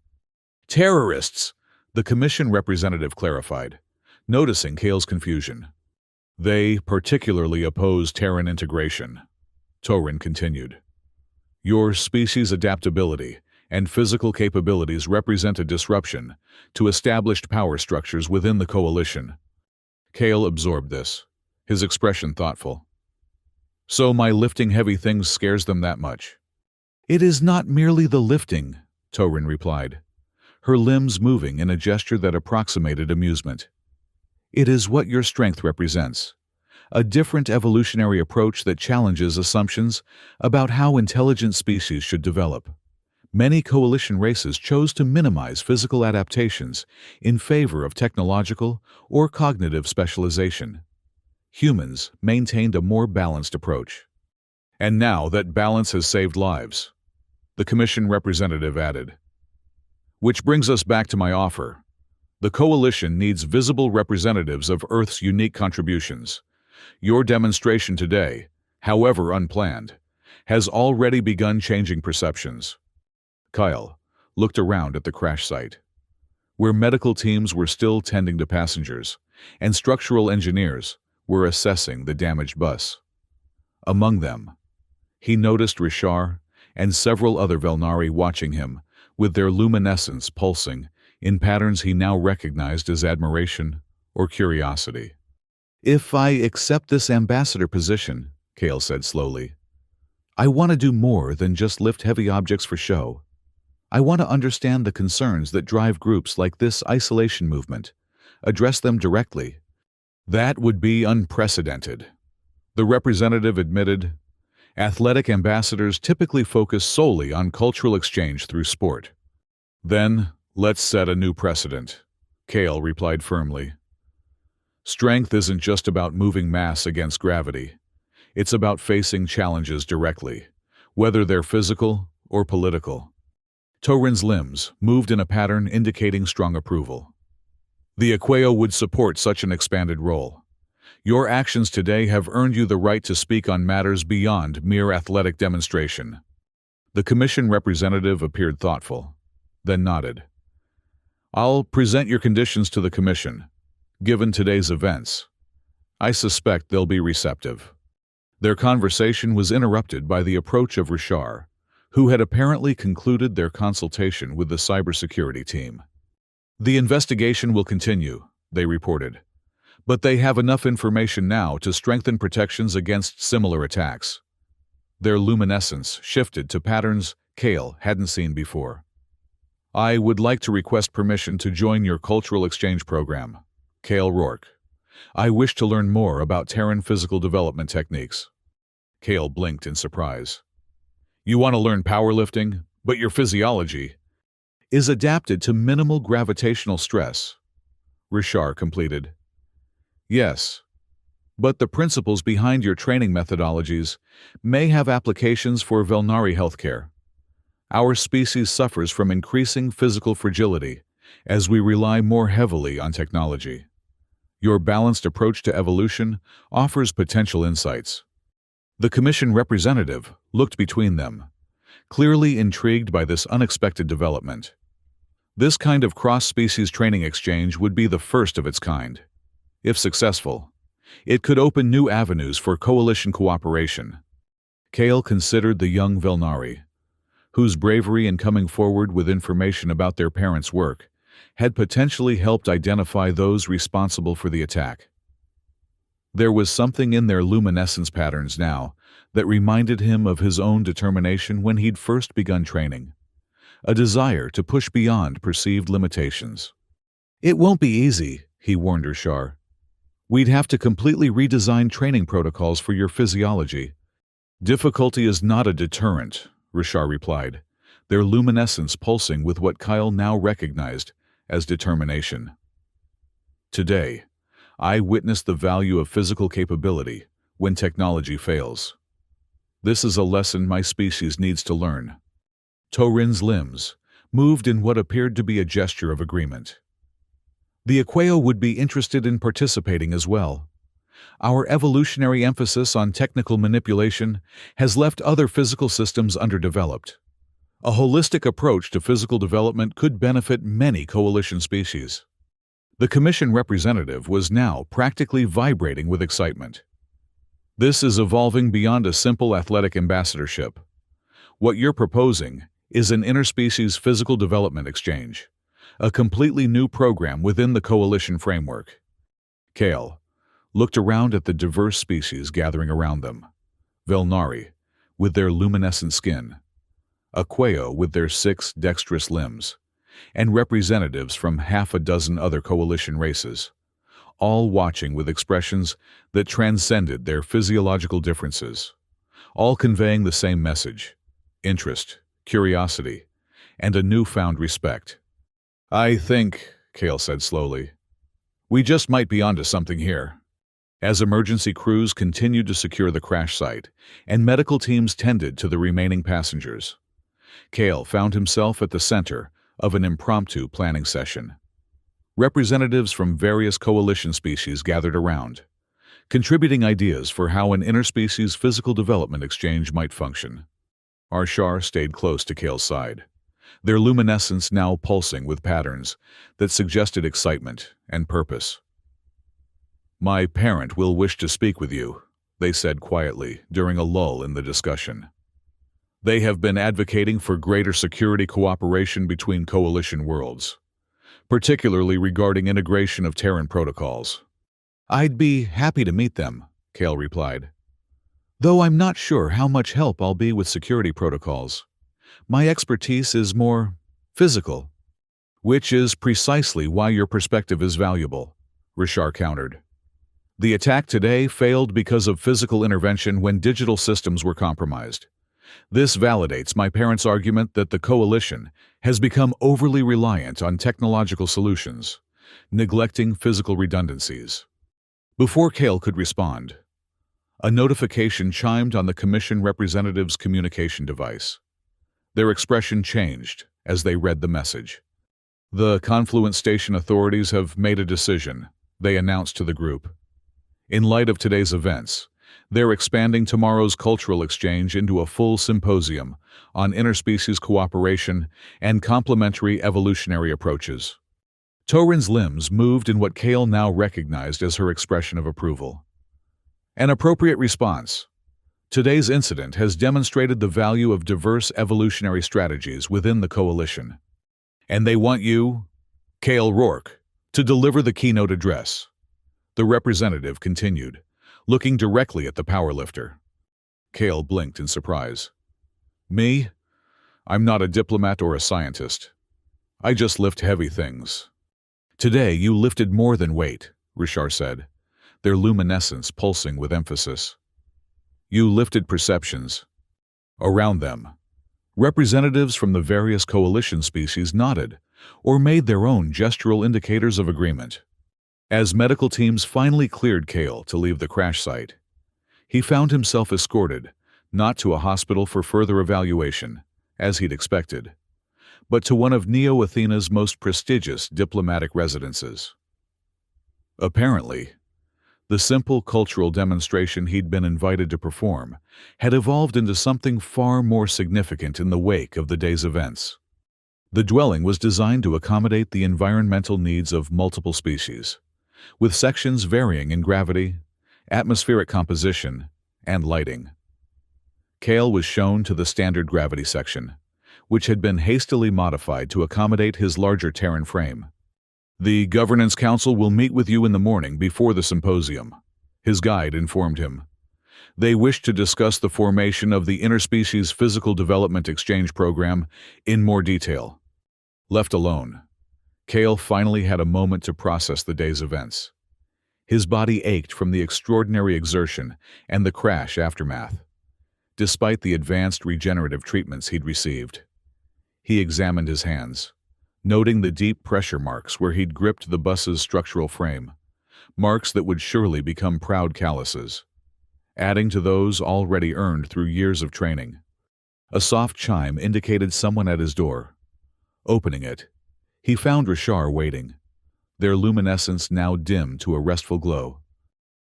"Terrorists," the commission representative clarified, noticing Kale's confusion. "They particularly oppose Terran integration," Terran continued. "Your species' adaptability and physical capabilities represent a disruption to established power structures within the coalition." Kale absorbed this, his expression thoughtful. "So my lifting heavy things scares them that much?" "It is not merely the lifting," Terran replied, her limbs moving in a gesture that approximated amusement. "It is what your strength represents, a different evolutionary approach that challenges assumptions about how intelligent species should develop. Many coalition races chose to minimize physical adaptations in favor of technological or cognitive specialization. Humans maintained a more balanced approach. And now that balance has saved lives," the commission representative added. "Which brings us back to my offer. The coalition needs visible representatives of Earth's unique contributions. Your demonstration today, however unplanned, has already begun changing perceptions." Kyle looked around at the crash site, where medical teams were still tending to passengers, and structural engineers were assessing the damaged bus. Among them, he noticed Rishar and several other Velnari watching him, with their luminescence pulsing in patterns he now recognized as admiration or curiosity. "If I accept this ambassador position," Kale said slowly, "I want to do more than just lift heavy objects for show. I want to understand the concerns that drive groups like this isolation movement, address them directly." "That would be unprecedented," the representative admitted. "Athletic ambassadors typically focus solely on cultural exchange through sport." "Then, let's set a new precedent," Kale replied firmly. "Strength isn't just about moving mass against gravity. It's about facing challenges directly, whether they're physical or political." Terran's limbs moved in a pattern indicating strong approval. "The Aqueo would support such an expanded role. Your actions today have earned you the right to speak on matters beyond mere athletic demonstration." The commission representative appeared thoughtful, then nodded. "I'll present your conditions to the commission. Given today's events, I suspect they'll be receptive." Their conversation was interrupted by the approach of Rishar, who had apparently concluded their consultation with the cybersecurity team. "The investigation will continue," they reported, "but they have enough information now to strengthen protections against similar attacks." Their luminescence shifted to patterns Kale hadn't seen before. "I would like to request permission to join your cultural exchange program, Kale Rourke. I wish to learn more about Terran physical development techniques." Kale blinked in surprise. "You want to learn powerlifting, but your physiology is adapted to minimal gravitational stress," Rishar completed. "Yes, but the principles behind your training methodologies may have applications for Velnari healthcare. Our species suffers from increasing physical fragility as we rely more heavily on technology. Your balanced approach to evolution offers potential insights." The commission representative looked between them, clearly intrigued by this unexpected development. This kind of cross-species training exchange would be the first of its kind. If successful, it could open new avenues for coalition cooperation. Kale considered the young Velnari, whose bravery in coming forward with information about their parents' work had potentially helped identify those responsible for the attack. There was something in their luminescence patterns now that reminded him of his own determination when he'd first begun training, a desire to push beyond perceived limitations. "It won't be easy," he warned Rishar. We'd have to completely redesign training protocols for your physiology. Difficulty is not a deterrent, Rishar replied, their luminescence pulsing with what Kyle now recognized as determination. Today, I witnessed the value of physical capability when technology fails. This is a lesson my species needs to learn. Torin's limbs moved in what appeared to be a gesture of agreement. The Aqueo would be interested in participating as well. Our evolutionary emphasis on technical manipulation has left other physical systems underdeveloped. A holistic approach to physical development could benefit many coalition species. The Commission representative was now practically vibrating with excitement. This is evolving beyond a simple athletic ambassadorship. What you're proposing is an interspecies physical development exchange, a completely new program within the coalition framework. Kale looked around at the diverse species gathering around them. Velnari, with their luminescent skin, Aqueo with their 6 dexterous limbs, and representatives from half a dozen other coalition races, all watching with expressions that transcended their physiological differences, all conveying the same message: interest, curiosity, and a newfound respect. I think, Kale said slowly, we just might be onto something here. As emergency crews continued to secure the crash site and medical teams tended to the remaining passengers, Kale found himself at the center of an impromptu planning session. Representatives from various coalition species gathered around, contributing ideas for how an interspecies physical development exchange might function. Arshar stayed close to Kale's side, their luminescence now pulsing with patterns that suggested excitement and purpose. My parent will wish to speak with you, they said quietly during a lull in the discussion. They have been advocating for greater security cooperation between coalition worlds, particularly regarding integration of Terran protocols. I'd be happy to meet them, Kale replied. Though I'm not sure how much help I'll be with security protocols. My expertise is more physical, which is precisely why your perspective is valuable, Rishar countered. The attack today failed because of physical intervention when digital systems were compromised. This validates my parents' argument that the coalition has become overly reliant on technological solutions, neglecting physical redundancies. Before Kale could respond, a notification chimed on the Commission representative's communication device. Their expression changed as they read the message. The Confluence Station authorities have made a decision, they announced to the group. In light of today's events, they're expanding tomorrow's cultural exchange into a full symposium on interspecies cooperation and complementary evolutionary approaches. Torin's limbs moved in what Kale now recognized as her expression of approval. An appropriate response. Today's incident has demonstrated the value of diverse evolutionary strategies within the coalition. And they want you, Kale Rourke, to deliver the keynote address. The representative continued, looking directly at the powerlifter. Kale blinked in surprise. Me? I'm not a diplomat or a scientist. I just lift heavy things. Today you lifted more than weight, Rishar said, their luminescence pulsing with emphasis. You lifted perceptions. Around them, representatives from the various coalition species nodded or made their own gestural indicators of agreement. As medical teams finally cleared Kale to leave the crash site, he found himself escorted not to a hospital for further evaluation, as he'd expected, but to one of Neo Athena's most prestigious diplomatic residences. Apparently, the simple cultural demonstration he'd been invited to perform had evolved into something far more significant in the wake of the day's events. The dwelling was designed to accommodate the environmental needs of multiple species, with sections varying in gravity, atmospheric composition, and lighting. Kale was shown to the standard gravity section, which had been hastily modified to accommodate his larger Terran frame. The Governance Council will meet with you in the morning before the symposium, his guide informed him. They wish to discuss the formation of the Interspecies Physical Development Exchange Program in more detail. Left alone, Kale finally had a moment to process the day's events. His body ached from the extraordinary exertion and the crash aftermath, despite the advanced regenerative treatments he'd received. He examined his hands, noting the deep pressure marks where he'd gripped the bus's structural frame, marks that would surely become proud calluses, adding to those already earned through years of training. A soft chime indicated someone at his door. Opening it, he found Rashar waiting, their luminescence now dim to a restful glow.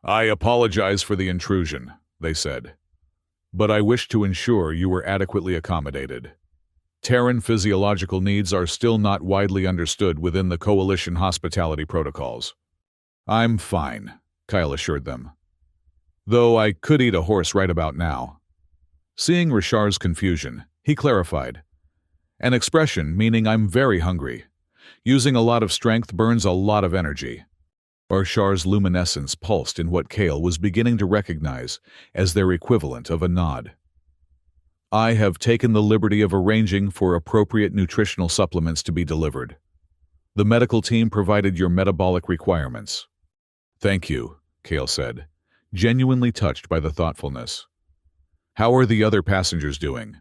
"I apologize for the intrusion," they said, "but I wish to ensure you were adequately accommodated. Terran physiological needs are still not widely understood within the Coalition hospitality protocols." "I'm fine," Kyle assured them, "though I could eat a horse right about now." Seeing Rashar's confusion, he clarified, "An expression meaning I'm very hungry. Using a lot of strength burns a lot of energy." Rashar's luminescence pulsed in what Kale was beginning to recognize as their equivalent of a nod. "I have taken the liberty of arranging for appropriate nutritional supplements to be delivered. The medical team provided your metabolic requirements." "Thank you," Kale said, genuinely touched by the thoughtfulness. "How are the other passengers doing?"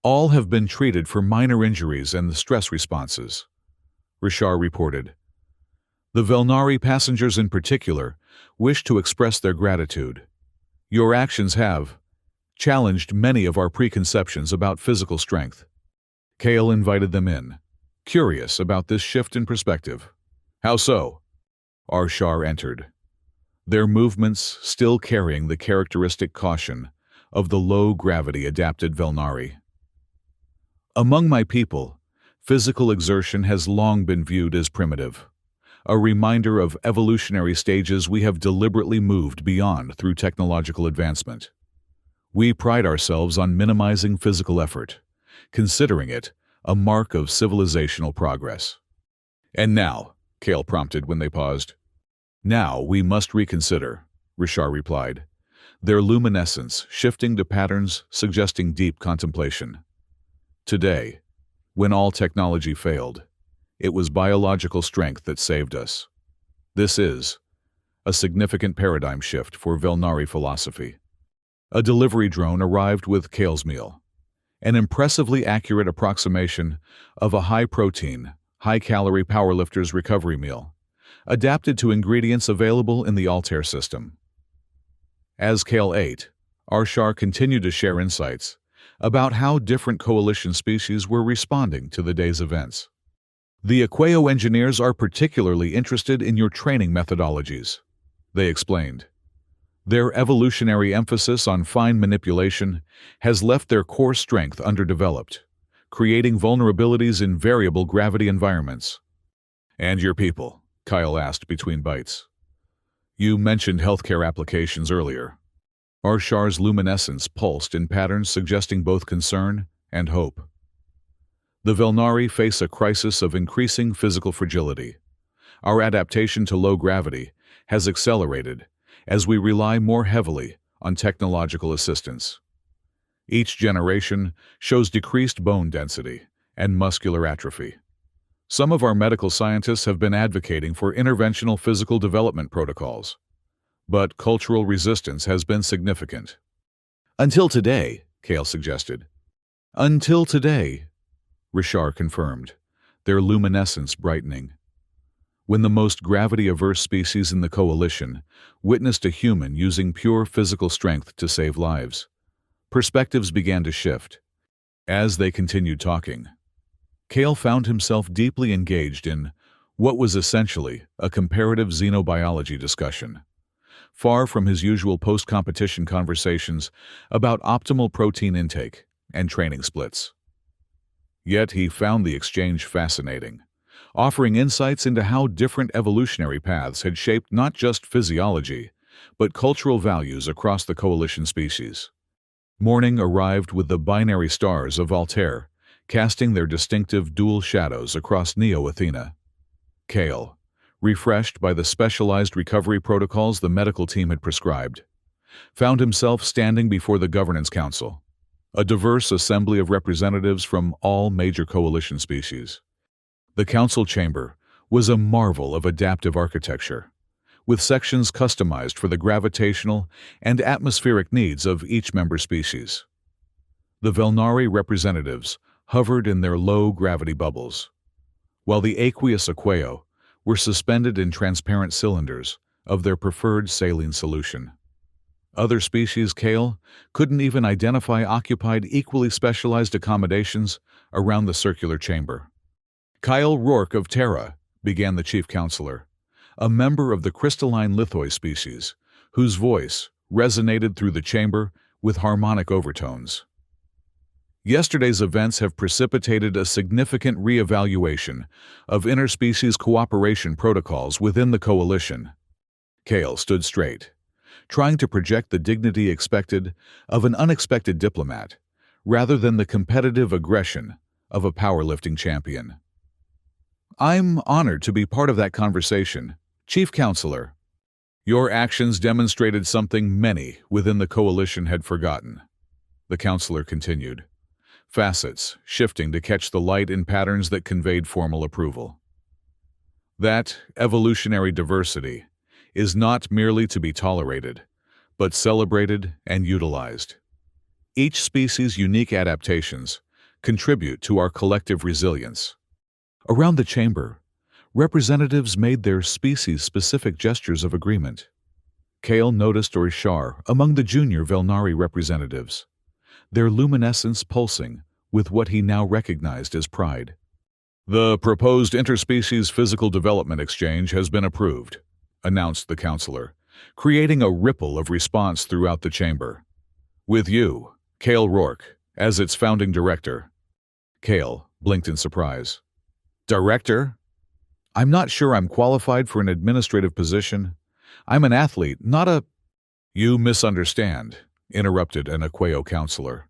"All have been treated for minor injuries and the stress responses," Rashar reported. "The Velnari passengers in particular wish to express their gratitude. Your actions have challenged many of our preconceptions about physical strength." Kale invited them in, curious about this shift in perspective. "How so?" Rashar entered, their movements still carrying the characteristic caution of the low-gravity adapted Velnari. "Among my people, physical exertion has long been viewed as primitive, a reminder of evolutionary stages we have deliberately moved beyond through technological advancement. We pride ourselves on minimizing physical effort, considering it a mark of civilizational progress." "And now," Kale prompted when they paused. "Now we must reconsider," Rashar replied, their luminescence shifting to patterns suggesting deep contemplation. "Today, when all technology failed, it was biological strength that saved us. This is a significant paradigm shift for Velnari philosophy." A delivery drone arrived with Kale's meal, an impressively accurate approximation of a high-protein, high-calorie powerlifter's recovery meal, adapted to ingredients available in the Altair system. As Kale ate, Rashar continued to share insights about how different Coalition species were responding to the day's events. "The Aqueo engineers are particularly interested in your training methodologies," they explained. "Their evolutionary emphasis on fine manipulation has left their core strength underdeveloped, creating vulnerabilities in variable gravity environments." "And your people?" Kyle asked between bites. "You mentioned healthcare applications earlier." Rashar's luminescence pulsed in patterns suggesting both concern and hope. "The Velnari face a crisis of increasing physical fragility. Our adaptation to low gravity has accelerated as we rely more heavily on technological assistance. Each generation shows decreased bone density and muscular atrophy. Some of our medical scientists have been advocating for interventional physical development protocols, but cultural resistance has been significant." "Until today," Kale suggested. "Until today," Rashar confirmed, their luminescence brightening. "When the most gravity-averse species in the Coalition witnessed a human using pure physical strength to save lives, perspectives began to shift." As they continued talking, Kale found himself deeply engaged in what was essentially a comparative xenobiology discussion, far from his usual post-competition conversations about optimal protein intake and training splits. Yet he found the exchange fascinating, offering insights into how different evolutionary paths had shaped not just physiology, but cultural values across the Coalition species. Morning arrived with the binary stars of Altair, casting their distinctive dual shadows across Neo-Athena. Kale, refreshed by the specialized recovery protocols the medical team had prescribed, found himself standing before the Governance Council, a diverse assembly of representatives from all major Coalition species. The council chamber was a marvel of adaptive architecture, with sections customized for the gravitational and atmospheric needs of each member species. The Velnari representatives hovered in their low-gravity bubbles, while the aqueous aqueo were suspended in transparent cylinders of their preferred saline solution. Other species, Kale, couldn't even identify occupied equally specialized accommodations around the circular chamber. Kyle Rourke of Terra, began the chief counselor, a member of the crystalline lithoi species, whose voice resonated through the chamber with harmonic overtones. Yesterday's events have precipitated a significant re-evaluation of interspecies cooperation protocols within the coalition. Kale stood straight, trying to project the dignity expected of an unexpected diplomat, rather than the competitive aggression of a powerlifting champion. I'm honored to be part of that conversation, Chief Counselor. Your actions demonstrated something many within the coalition had forgotten. The counselor continued, facets shifting to catch the light in patterns that conveyed formal approval. That evolutionary diversity is not merely to be tolerated, but celebrated and utilized. Each species' unique adaptations contribute to our collective resilience. Around the chamber, representatives made their species-specific gestures of agreement. Kale noticed Orishar among the junior Velnari representatives, their luminescence pulsing with what he now recognized as pride. The proposed interspecies physical development exchange has been approved, announced the counselor, creating a ripple of response throughout the chamber. With you, Kale Rourke, as its founding director. Kale blinked in surprise. Director? I'm not sure I'm qualified for an administrative position. I'm an athlete, not a— You misunderstand, interrupted an aqueo counselor,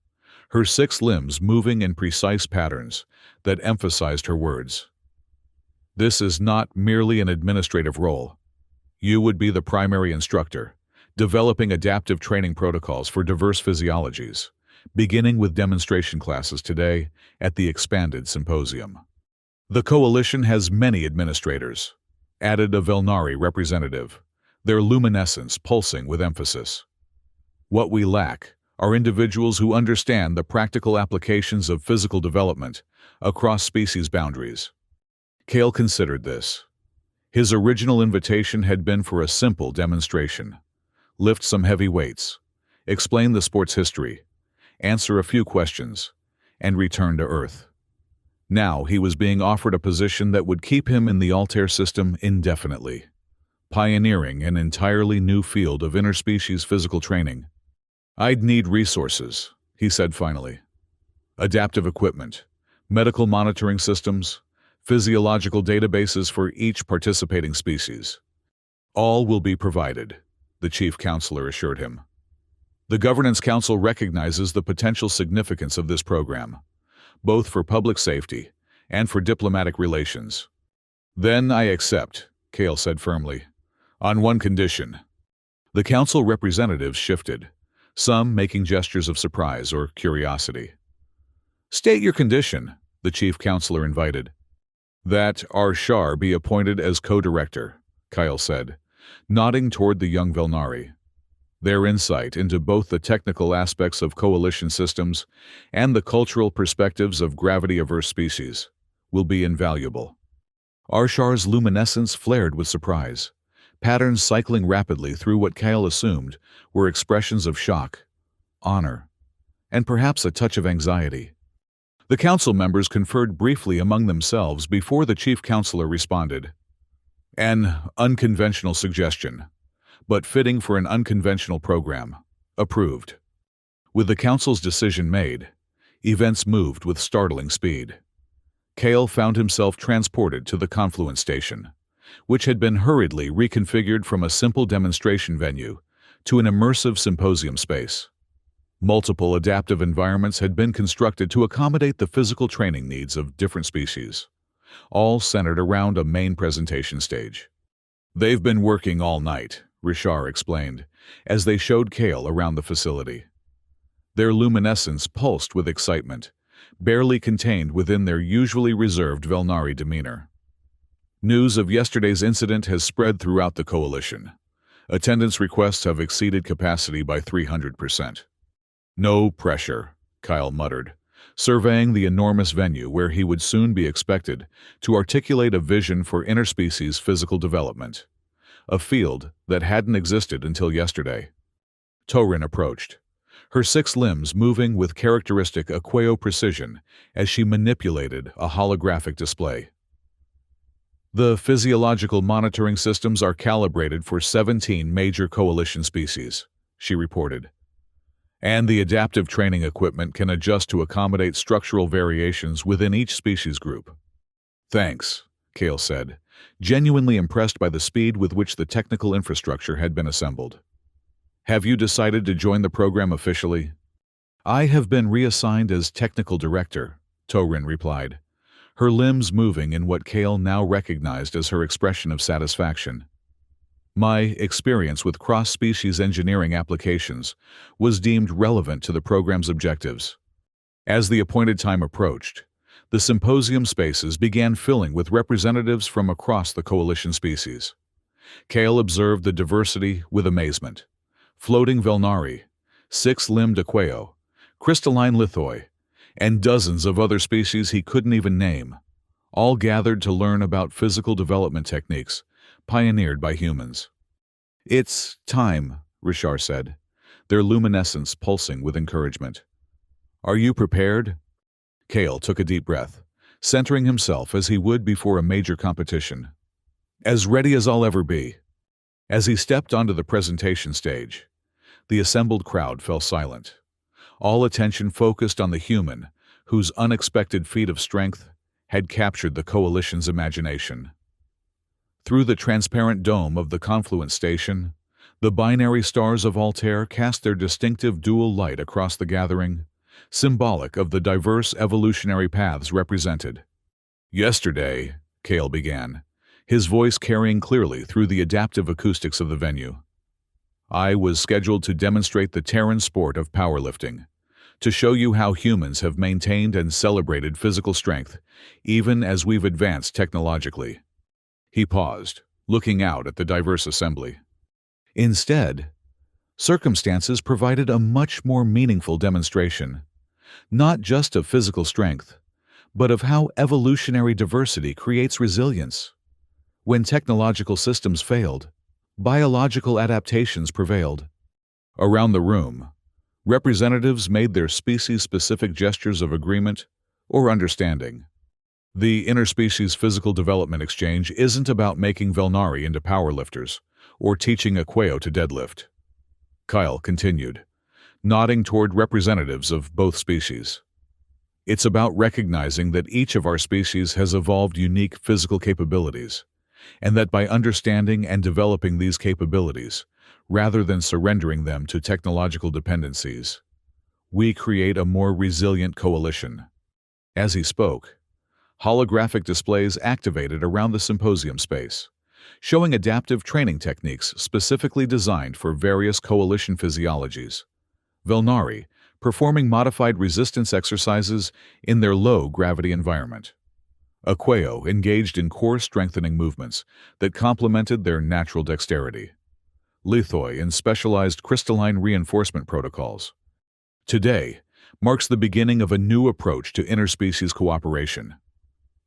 her 6 limbs moving in precise patterns that emphasized her words. This is not merely an administrative role. You would be the primary instructor, developing adaptive training protocols for diverse physiologies, beginning with demonstration classes today at the expanded symposium. The coalition has many administrators, added a Velnari representative, their luminescence pulsing with emphasis. What we lack are individuals who understand the practical applications of physical development across species boundaries. Kale considered this. His original invitation had been for a simple demonstration. Lift some heavy weights, explain the sport's history, answer a few questions, and return to Earth. Now he was being offered a position that would keep him in the Altair system indefinitely, pioneering an entirely new field of interspecies physical training. I'd need resources, he said finally. Adaptive equipment, medical monitoring systems, physiological databases for each participating species. All will be provided, the chief counselor assured him. The Governance Council recognizes the potential significance of this program, both for public safety and for diplomatic relations. Then I accept, Kale said firmly, on one condition. The council representatives shifted, some making gestures of surprise or curiosity. State your condition, the chief counselor invited. That Arshar be appointed as co-director, Kyle said, nodding toward the young Velnari. Their insight into both the technical aspects of coalition systems and the cultural perspectives of gravity-averse species will be invaluable. Arshar's luminescence flared with surprise, patterns cycling rapidly through what Kyle assumed were expressions of shock, honor, and perhaps a touch of anxiety. The council members conferred briefly among themselves before the chief counselor responded. An unconventional suggestion, but fitting for an unconventional program. Approved. With the council's decision made, events moved with startling speed. Kale found himself transported to the Confluence Station, which had been hurriedly reconfigured from a simple demonstration venue to an immersive symposium space. Multiple adaptive environments had been constructed to accommodate the physical training needs of different species, all centered around a main presentation stage. They've been working all night, Rishar explained, as they showed Kale around the facility. Their luminescence pulsed with excitement, barely contained within their usually reserved Velnari demeanor. News of yesterday's incident has spread throughout the coalition. Attendance requests have exceeded capacity by 300%. No pressure, Kyle muttered, surveying the enormous venue where he would soon be expected to articulate a vision for interspecies physical development, a field that hadn't existed until yesterday. Terran approached, her 6 limbs moving with characteristic Aqueo precision as she manipulated a holographic display. The physiological monitoring systems are calibrated for 17 major coalition species, she reported. And the adaptive training equipment can adjust to accommodate structural variations within each species group. Thanks, Kale said, genuinely impressed by the speed with which the technical infrastructure had been assembled. Have you decided to join the program officially? I have been reassigned as technical director, Terran replied, her limbs moving in what Kale now recognized as her expression of satisfaction. My experience with cross-species engineering applications was deemed relevant to the program's objectives. As the appointed time approached, the symposium spaces began filling with representatives from across the coalition species. Kale observed the diversity with amazement. Floating Velnari, 6-limbed Aqueo, crystalline Lithoi, and dozens of other species he couldn't even name, all gathered to learn about physical development techniques pioneered by humans. It's time, Rishar said, their luminescence pulsing with encouragement. Are you prepared? Kale took a deep breath, centering himself as he would before a major competition. As ready as I'll ever be. As he stepped onto the presentation stage, the assembled crowd fell silent, all attention focused on the human whose unexpected feat of strength had captured the coalition's imagination. Through the transparent dome of the confluence station, the binary stars of Altair cast their distinctive dual light across the gathering, symbolic of the diverse evolutionary paths represented. Yesterday, Kale began, his voice carrying clearly through the adaptive acoustics of the venue. I was scheduled to demonstrate the Terran sport of powerlifting, to show you how humans have maintained and celebrated physical strength, even as we've advanced technologically. He paused, looking out at the diverse assembly. Instead, circumstances provided a much more meaningful demonstration, not just of physical strength, but of how evolutionary diversity creates resilience. When technological systems failed, biological adaptations prevailed. Around the room, representatives made their species-specific gestures of agreement or understanding. The interspecies physical development exchange isn't about making Velnari into powerlifters or teaching Aqueo to deadlift. Kyle continued, nodding toward representatives of both species. It's about recognizing that each of our species has evolved unique physical capabilities, and that by understanding and developing these capabilities, rather than surrendering them to technological dependencies, we create a more resilient coalition. As he spoke, holographic displays activated around the symposium space, showing adaptive training techniques specifically designed for various coalition physiologies. Velnari performing modified resistance exercises in their low-gravity environment. Aqueo engaged in core-strengthening movements that complemented their natural dexterity. Lithoi in specialized crystalline reinforcement protocols. Today marks the beginning of a new approach to interspecies cooperation,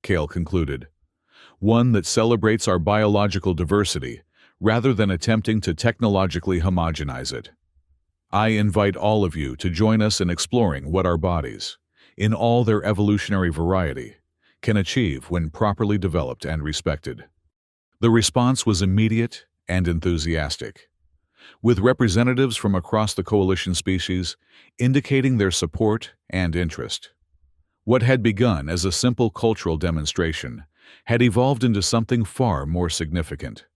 Kale concluded, one that celebrates our biological diversity rather than attempting to technologically homogenize it. I invite all of you to join us in exploring what our bodies, in all their evolutionary variety, can achieve when properly developed and respected. The response was immediate and enthusiastic, with representatives from across the coalition species indicating their support and interest. What had begun as a simple cultural demonstration had evolved into something far more significant,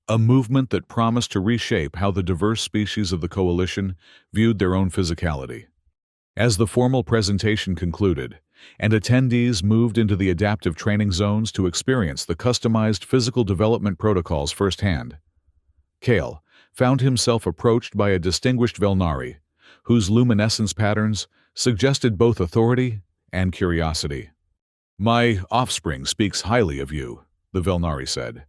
a movement that promised to reshape how the diverse species of the coalition viewed their own physicality. As the formal presentation concluded, and attendees moved into the adaptive training zones to experience the customized physical development protocols firsthand, Kale found himself approached by a distinguished Velnari, whose luminescence patterns suggested both authority and curiosity. My offspring speaks highly of you, the Velnari said.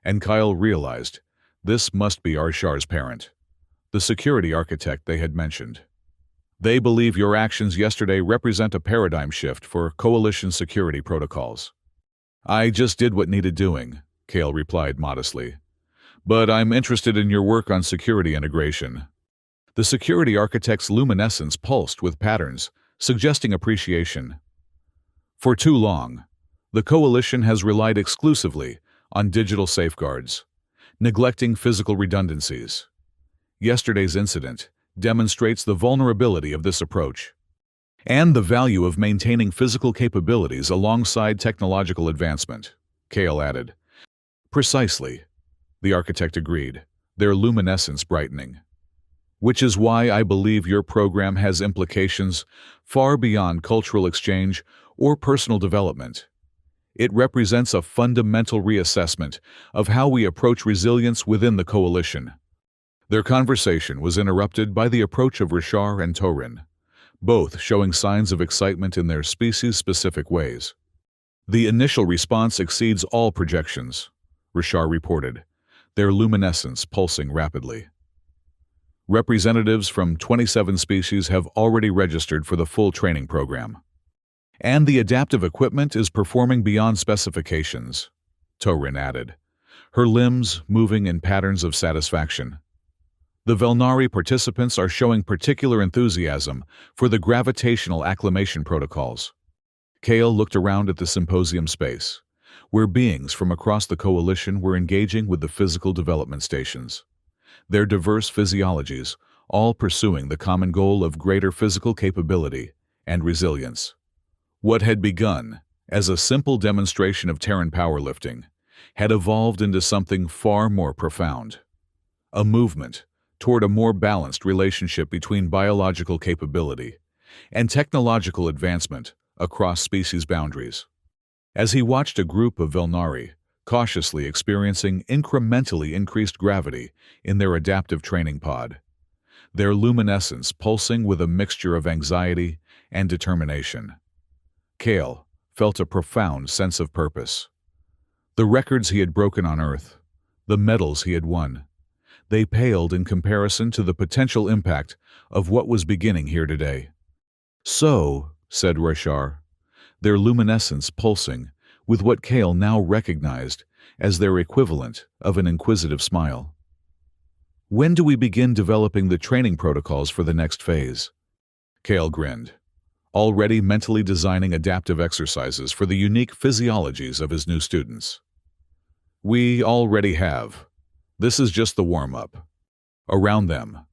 And Kyle realized this must be Arshar's parent, the security architect they had mentioned. They believe your actions yesterday represent a paradigm shift for Coalition security protocols. I just did what needed doing, Kale replied modestly. But I'm interested in your work on security integration. The security architect's luminescence pulsed with patterns, suggesting appreciation. For too long, the Coalition has relied exclusively on digital safeguards, neglecting physical redundancies. Yesterday's incident demonstrates the vulnerability of this approach and the value of maintaining physical capabilities alongside technological advancement, Kale added. Precisely, the architect agreed, their luminescence brightening. Which is why I believe your program has implications far beyond cultural exchange or personal development. It represents a fundamental reassessment of how we approach resilience within the Coalition. Their conversation was interrupted by the approach of Rashar and Terran, both showing signs of excitement in their species-specific ways. The initial response exceeds all projections, Rashar reported, their luminescence pulsing rapidly. Representatives from 27 species have already registered for the full training program. And the adaptive equipment is performing beyond specifications, Terran added, her limbs moving in patterns of satisfaction. The Velnari participants are showing particular enthusiasm for the gravitational acclimation protocols. Kale looked around at the symposium space, where beings from across the Coalition were engaging with the physical development stations. Their diverse physiologies, all pursuing the common goal of greater physical capability and resilience. What had begun as a simple demonstration of Terran powerlifting had evolved into something far more profound. A movement toward a more balanced relationship between biological capability and technological advancement across species boundaries. As he watched a group of Velnari cautiously experiencing incrementally increased gravity in their adaptive training pod, their luminescence pulsing with a mixture of anxiety and determination, Kale felt a profound sense of purpose. The records he had broken on Earth, the medals he had won, they paled in comparison to the potential impact of what was beginning here today. So, said Rashar, their luminescence pulsing with what Kale now recognized as their equivalent of an inquisitive smile. When do we begin developing the training protocols for the next phase? Kale grinned, already mentally designing adaptive exercises for the unique physiologies of his new students. We already have. This is just the warm-up. Around them,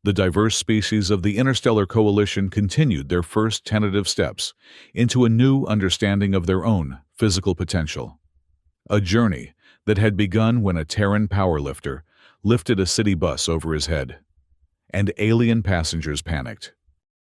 the diverse species of the Interstellar Coalition continued their first tentative steps into a new understanding of their own physical potential. A journey that had begun when a Terran powerlifter lifted a city bus over his head, and alien passengers panicked.